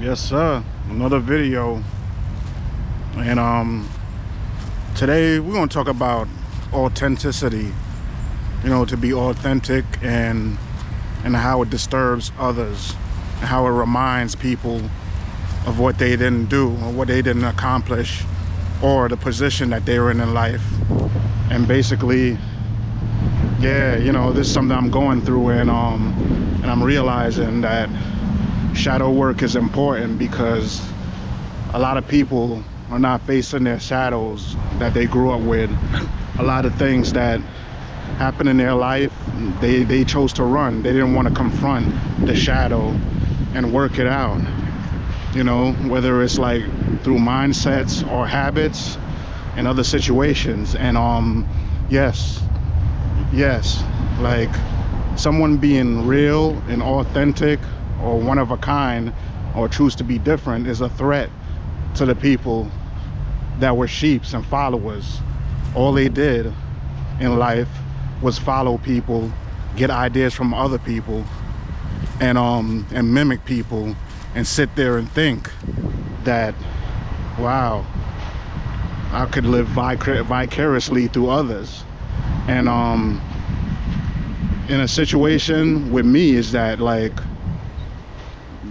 Yes, sir. Another video. And today we're gonna talk about authenticity. To be authentic and how it disturbs others and how it reminds people of what they didn't do or what they didn't accomplish or the position that they were in life. And basically, yeah, this is something I'm going through, and I'm realizing that shadow work is important because a lot of people are not facing their shadows that they grew up with. A lot of things that happened in their life, they chose to run. They didn't want to confront the shadow and work it out, whether it's like through mindsets or habits and other situations. And yes, like someone being real and authentic or one of a kind or choose to be different is a threat to the people that were sheeps and followers. All they did in life was follow people, get ideas from other people, and mimic people, and sit there and think that, wow, I could live vicariously through others. And in a situation with me is that, like,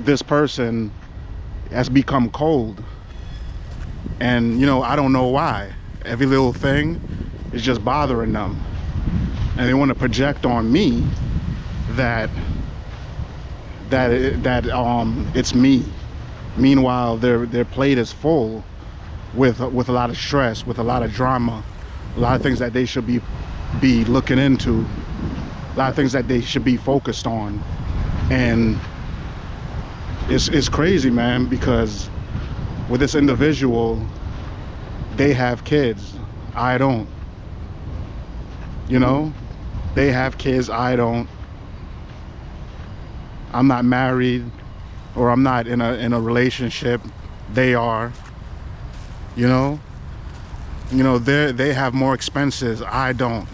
this person has become cold, and I don't know why. Every little thing is just bothering them, and they want to project on me that it's me. Meanwhile, their plate is full with a lot of stress, with a lot of drama, a lot of things that they should be looking into, a lot of things that they should be focused on. And it's crazy, man, because with this individual, they have kids, I don't. They have kids, I don't. I'm not married, or I'm not in a relationship. They are. They have more expenses, I don't.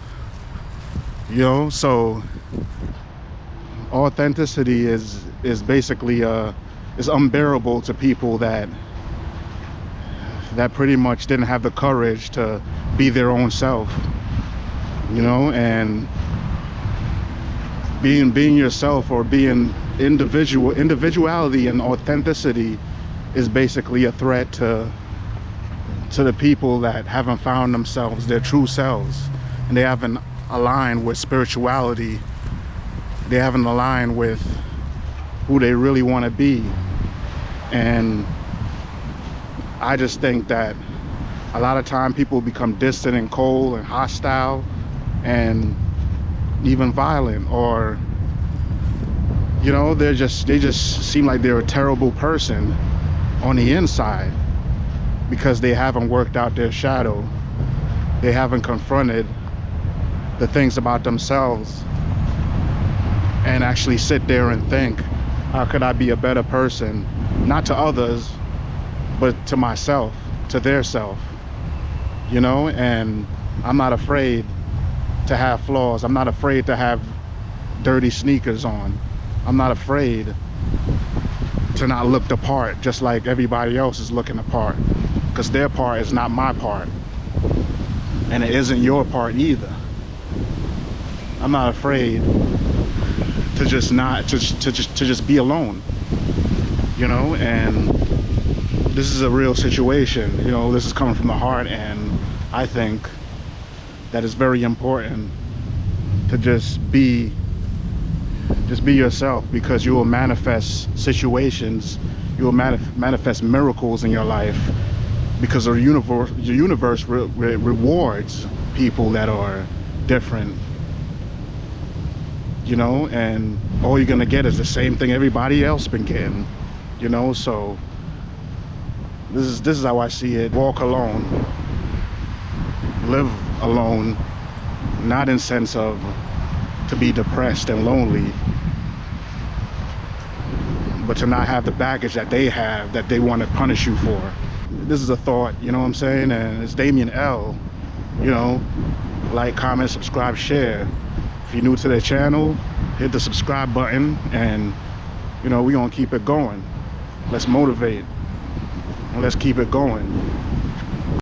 So authenticity is basically is unbearable to people that pretty much didn't have the courage to be their own self. And being yourself, or being individuality and authenticity is basically a threat to the people that haven't found themselves, their true selves, and they haven't aligned with spirituality. They haven't aligned with who they really want to be. And I just think that a lot of time people become distant and cold and hostile and even violent, or they just seem like they're a terrible person on the inside because they haven't worked out their shadow. They haven't confronted the things about themselves and actually sit there and think, how could I be a better person? Not to others, but to myself, to their self. And I'm not afraid to have flaws. I'm not afraid to have dirty sneakers on. I'm not afraid to not look the part just like everybody else is looking the part, because their part is not my part, and it isn't your part either. I'm not afraid to just be alone, and this is a real situation. This is coming from the heart, and I think that it's very important to just be yourself, because you will manifest situations, you will manifest miracles in your life, because the universe rewards people that are different. And all you're gonna get is the same thing everybody else been getting. So this is how I see it. Walk alone, live alone, not in sense of to be depressed and lonely, but to not have the baggage that they have, that they want to punish you for. This is a thought, what I'm saying? And it's Damien L. Like, comment, subscribe, share. If you're new to the channel, hit the subscribe button, and we're gonna keep it going. let's motivate, and let's keep it going.